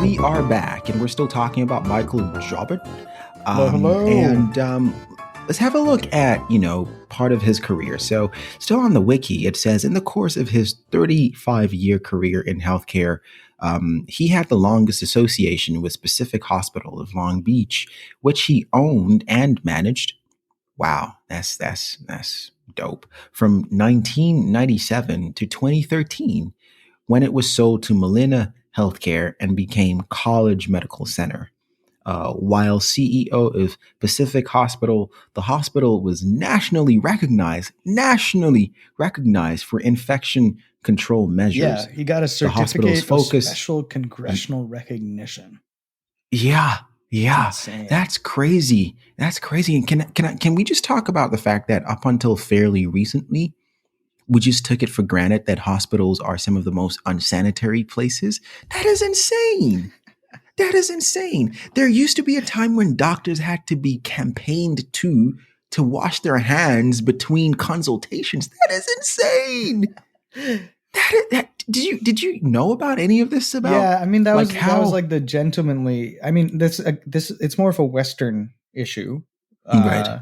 we are back, and we're still talking about Michael Drobot. Hello. And let's have a look at, part of his career. So, still on the wiki, it says in the course of his 35-year career in healthcare, he had the longest association with Pacific Hospital of Long Beach, which he owned and managed. Wow, that's dope. From 1997 to 2013, when it was sold to Molina Healthcare and became College Medical Center. While CEO of Pacific Hospital, the hospital was nationally recognized for infection control measures. Yeah, he got a certificate of special congressional recognition. Yeah, that's crazy. And can we just talk about the fact that up until fairly recently, we just took it for granted that hospitals are some of the most unsanitary places? That is insane. There used to be a time when doctors had to be campaigned to wash their hands between consultations. That is insane. Did you know about any of this? Yeah, I mean that was like the gentlemanly. I mean this it's more of a Western issue, right.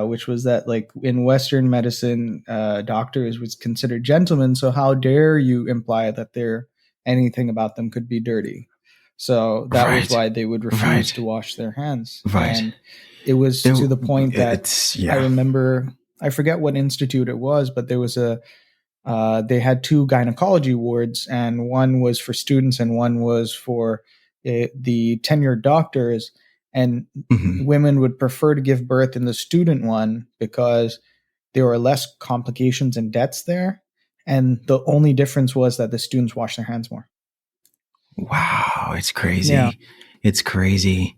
Which was that like in Western medicine, doctors was considered gentlemen. So how dare you imply that anything about them could be dirty? So that was why they would refuse to wash their hands. Right. And it was to the point that I remember, I forget what institute it was, but there was they had two gynecology wards, and one was for students and one was for the tenured doctors. And women would prefer to give birth in the student one because there were less complications and deaths there. And the only difference was that the students washed their hands more. Wow, it's crazy. Yeah. It's crazy.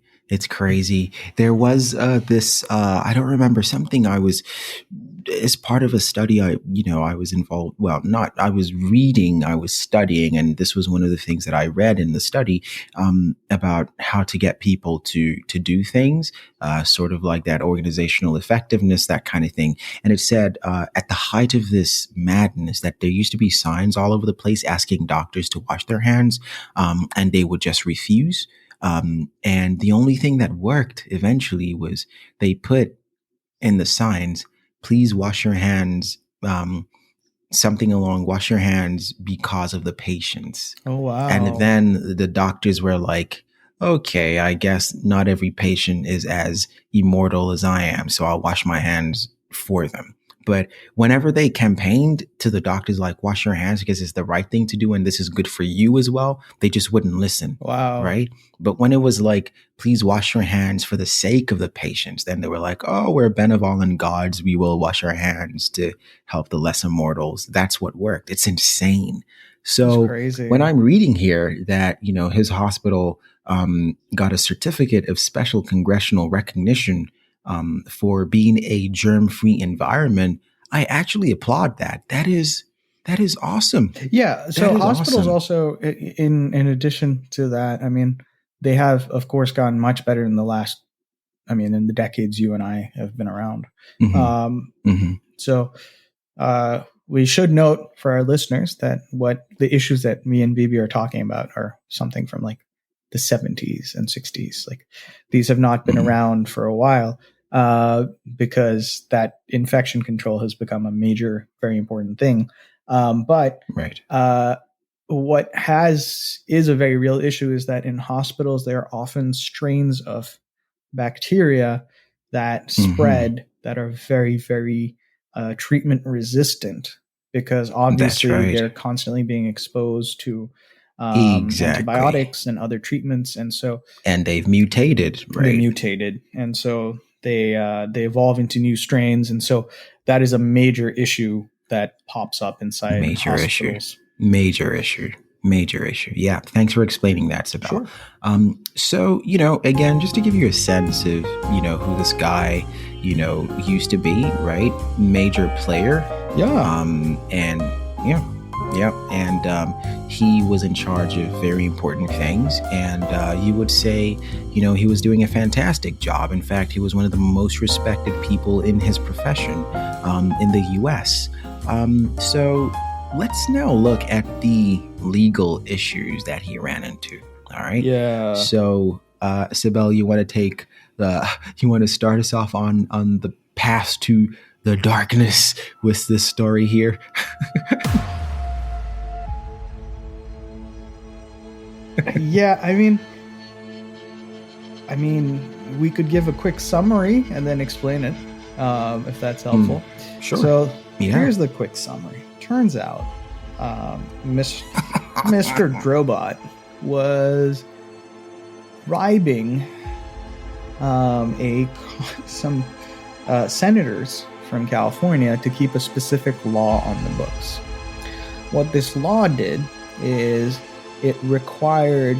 There was this, I don't remember, something I was, as part of a study, I was involved, I was reading, I was studying, and this was one of the things that I read in the study about how to get people to do things, sort of like that organizational effectiveness, that kind of thing. And it said at the height of this madness that there used to be signs all over the place asking doctors to wash their hands, and they would just refuse. And the only thing that worked eventually was they put in the signs, please wash your hands, something along, wash your hands because of the patients. Oh, wow. And then the doctors were like, okay, I guess not every patient is as immortal as I am, so I'll wash my hands for them. But whenever they campaigned to the doctors, like, wash your hands because it's the right thing to do and this is good for you as well, they just wouldn't listen. Wow. Right? But when it was like, please wash your hands for the sake of the patients, then they were like, oh, we're benevolent gods. We will wash our hands to help the lesser mortals. That's what worked. It's insane. So when I'm reading here that, his hospital got a certificate of special congressional recognition for being a germ-free environment, I actually applaud that. That is awesome. Yeah. So hospitals also, in addition to that, I mean, they have, of course, gotten much better in in the decades you and I have been around. So we should note for our listeners that what the issues that me and Bibi are talking about are something from like the 70s and 60s. Like these have not been around for a while. Because that infection control has become a major, very important thing. But what is a very real issue is that in hospitals, there are often strains of bacteria that spread that are very, very treatment resistant, because obviously they're constantly being exposed to antibiotics and other treatments. And they've mutated, right? They mutated. And so they evolve into new strains, and so that is a major issue that pops up inside hospitals. Major issue. Yeah, thanks for explaining that, Sibel. Sure. So again, just to give you a sense of who this guy used to be, right? Major player. Yeah. And he was in charge of very important things, and you would say, he was doing a fantastic job. In fact, he was one of the most respected people in his profession in the U.S. So let's now look at the legal issues that he ran into. All right. Yeah. So, Sibel, you want to start us off on the path to the darkness with this story here? Yeah, we could give a quick summary and then explain it, if that's helpful. Sure. So here's the quick summary. Turns out, Mr. Drobot was bribing some senators from California to keep a specific law on the books. What this law did is it required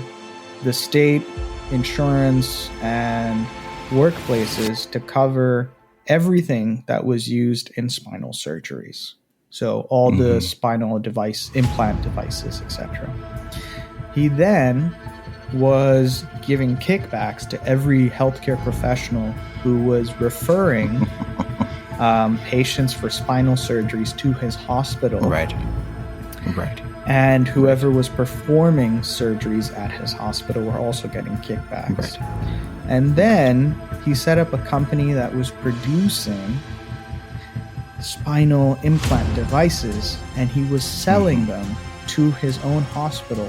the state insurance and workplaces to cover everything that was used in spinal surgeries. So all the spinal implant devices, etc. He then was giving kickbacks to every healthcare professional who was referring patients for spinal surgeries to his hospital. Right. And whoever was performing surgeries at his hospital were also getting kickbacks. Right. And then he set up a company that was producing spinal implant devices, and he was selling them to his own hospital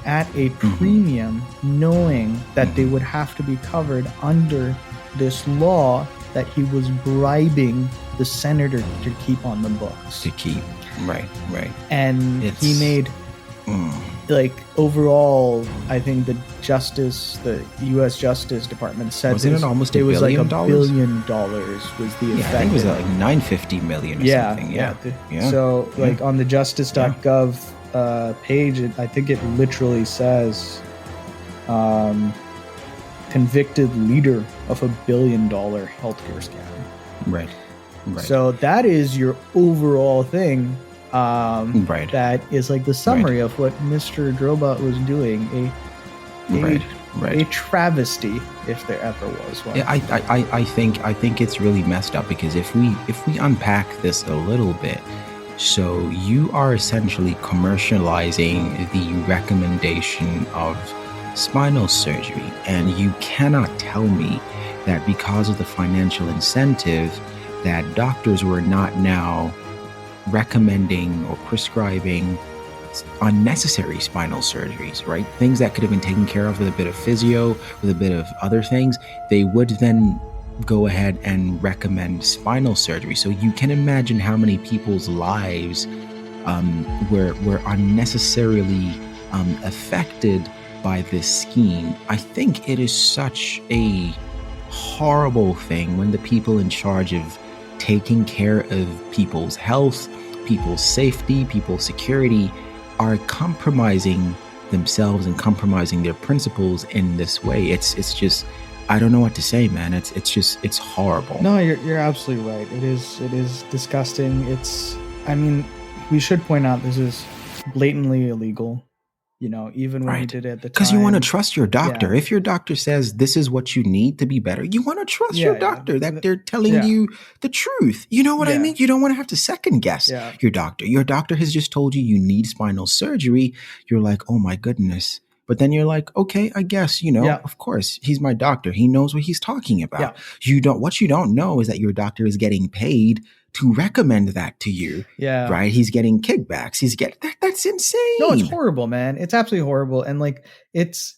at a premium, knowing that they would have to be covered under this law that he was bribing the senator to keep on the books. Right. And he made, overall, I think the U.S. Justice Department said was it almost $1 billion? Like $1 billion was the effect. I think it was like $950 million or something. Yeah. So, on the justice.gov page, I think it literally says convicted leader of $1 billion healthcare scam. Right. So that is your overall thing. That is like the summary of what Mr. Drobot was doing. A travesty, if there ever was one. Yeah, I think it's really messed up, because if we unpack this a little bit, so you are essentially commercializing the recommendation of spinal surgery, and you cannot tell me that because of the financial incentive that doctors were not now recommending or prescribing unnecessary spinal surgeries, right? Things that could have been taken care of with a bit of physio, with a bit of other things, they would then go ahead and recommend spinal surgery. So you can imagine how many people's lives were unnecessarily affected by this scheme. I think it is such a horrible thing when the people in charge of taking care of people's health, people's safety, people's security are compromising themselves and compromising their principles in this way. It's just, I don't know what to say, man. It's horrible. No, you're absolutely right. It is disgusting. We should point out this is blatantly illegal. Even when we did it at the time. Because you want to trust your doctor. Yeah. If your doctor says this is what you need to be better, you want to trust your doctor that they're telling you the truth. You know what I mean? You don't want to have to second guess your doctor. Your doctor has just told you need spinal surgery. You're like, oh my goodness. But then you're like, okay, I guess, of course, he's my doctor. He knows what he's talking about. Yeah. What you don't know is that your doctor is getting paid to recommend that to you. Yeah. Right? He's getting kickbacks. That's insane. No, it's horrible, man. It's absolutely horrible. And it's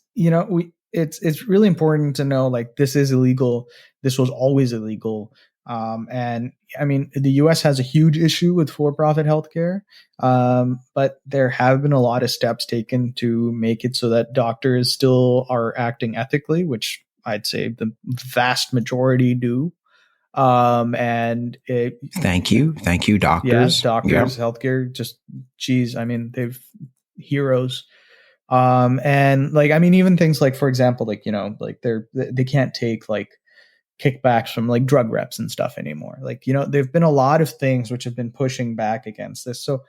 really important to know, this is illegal. This was always illegal. And the US has a huge issue with for-profit healthcare. But there have been a lot of steps taken to make it so that doctors still are acting ethically, which I'd say the vast majority do. Thank you, doctors. Yes, doctors, healthcare, they've heroes. Even things for example, they can't take kickbacks from drug reps and stuff anymore. There've been a lot of things which have been pushing back against this. So,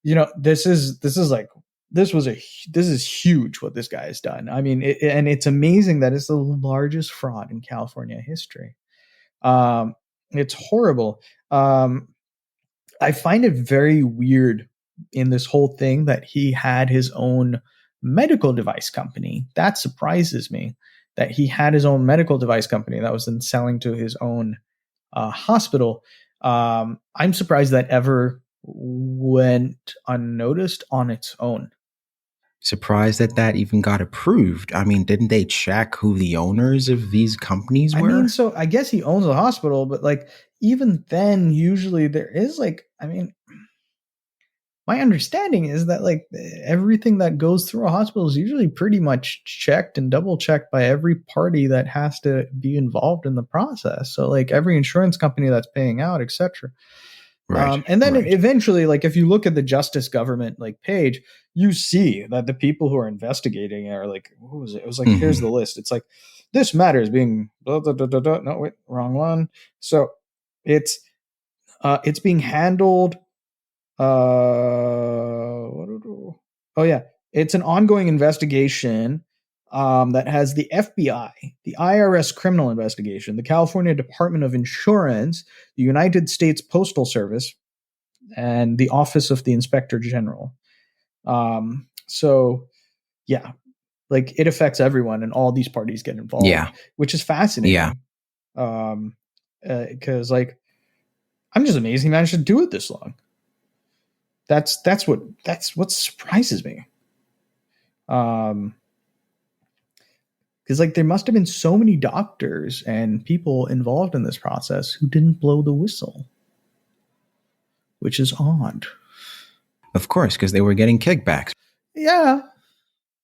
this is huge what this guy has done. And it's amazing that it's the largest fraud in California history. It's horrible. I find it very weird in this whole thing that he had his own medical device company. That surprises me that he had his own medical device company that was then selling to his own hospital. I'm surprised that ever went unnoticed on its own. Surprised that even got approved. I mean, didn't they check who the owners of these companies were? I mean, so I guess he owns a hospital, but like even then, usually there is like, I mean, my understanding is that like everything that goes through a hospital is usually pretty much checked and double checked by every party that has to be involved in the process. So like every insurance company that's paying out, etc. Right. And then eventually, like if you look at the Justice Government like page, you see that the people who are investigating are like, what was it? It was like, here's the list. It's like, this matter is being blah, blah, blah, blah, blah. No, wait, wrong one. So it's being handled. Oh yeah, it's an ongoing investigation that has the FBI, the IRS criminal investigation, the California Department of Insurance, the United States Postal Service, and the Office of the Inspector General. So yeah, like it affects everyone and all these parties get involved, which is fascinating. Because like, I'm just amazed he managed to do it this long. That's what surprises me. Because like there must have been so many doctors and people involved in this process who didn't blow the whistle, which is odd. Of course, because they were getting kickbacks. Yeah,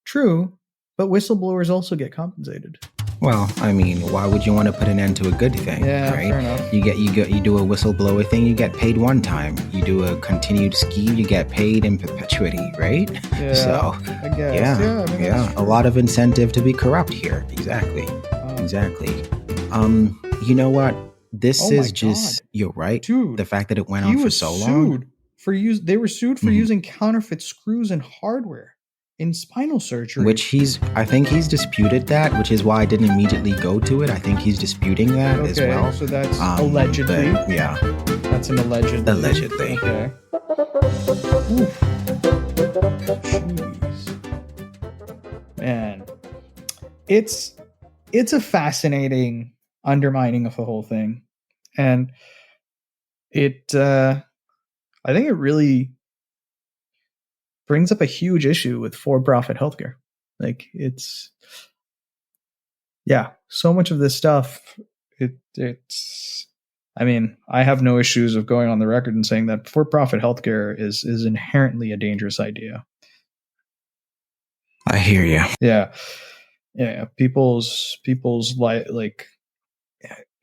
true. But whistleblowers also get compensated. Well, I mean, why would you want to put an end to a good thing? Yeah, right? Fair enough. You do a whistleblower thing, you get paid one time. You do a continued scheme, you get paid in perpetuity, right? Yeah, so, I guess. Yeah. A lot of incentive to be corrupt here. Exactly. You know what? This is just, you're right. Dude, the fact that it went on for so long. They were sued for using counterfeit screws and hardware in spinal surgery. Which I think he's disputed that, which is why I didn't immediately go to it. I think he's disputing that as well. So that's allegedly. Yeah. That's an allegedly. Allegedly. Okay. Jeez. Man. It's a fascinating undermining of the whole thing. And I think it really brings up a huge issue with for-profit healthcare. Like so much of this stuff, it's, I mean, I have no issues of going on the record and saying that for-profit healthcare is inherently a dangerous idea. I hear you. Yeah. People's like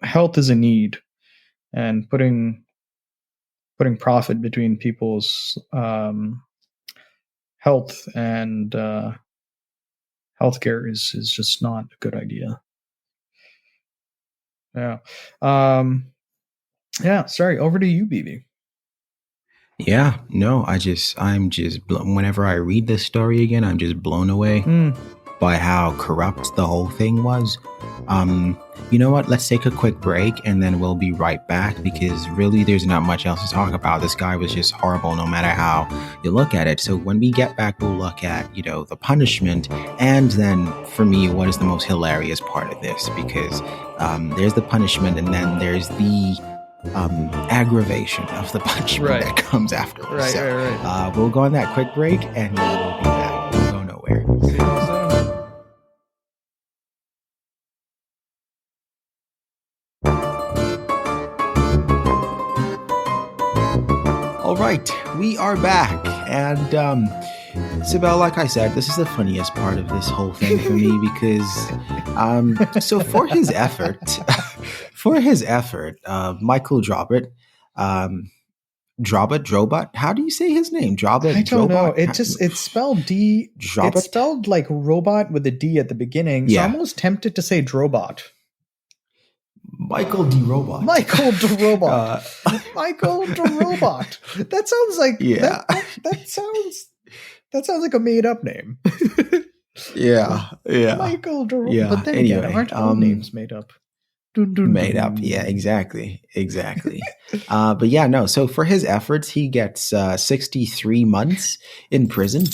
health is a need, and putting profit between people's health and healthcare is just not a good idea. Yeah. Sorry. Over to you, BB. Yeah. No. I'm just whenever I read this story again, I'm just blown away by how corrupt the whole thing was. You know what? Let's take a quick break and then we'll be right back, because really there's not much else to talk about. This guy was just horrible no matter how you look at it. So when we get back, we'll look at, the punishment, and then for me, what is the most hilarious part of this, because there's the punishment and then there's the aggravation of the punishment that comes afterwards. Right. We'll go on that quick break and we'll be back. We'll go nowhere. See you soon. All right, we are back, and Sibel, like I said, this is the funniest part of this whole thing for me, because so for his effort, Michael Drobot, how do you say his name? Drobot? I don't know. It's spelled D. Drobot? It's spelled like robot with a D at the beginning. So I'm almost tempted to say Drobot. Michael Drobot. Michael Drobot. Michael Drobot. That sounds like that sounds like a made up name. Yeah. Michael Drobot. Yeah. But then again, aren't all names made up? Made up. Yeah, exactly. But yeah, no. So for his efforts, he gets 63 months in prison.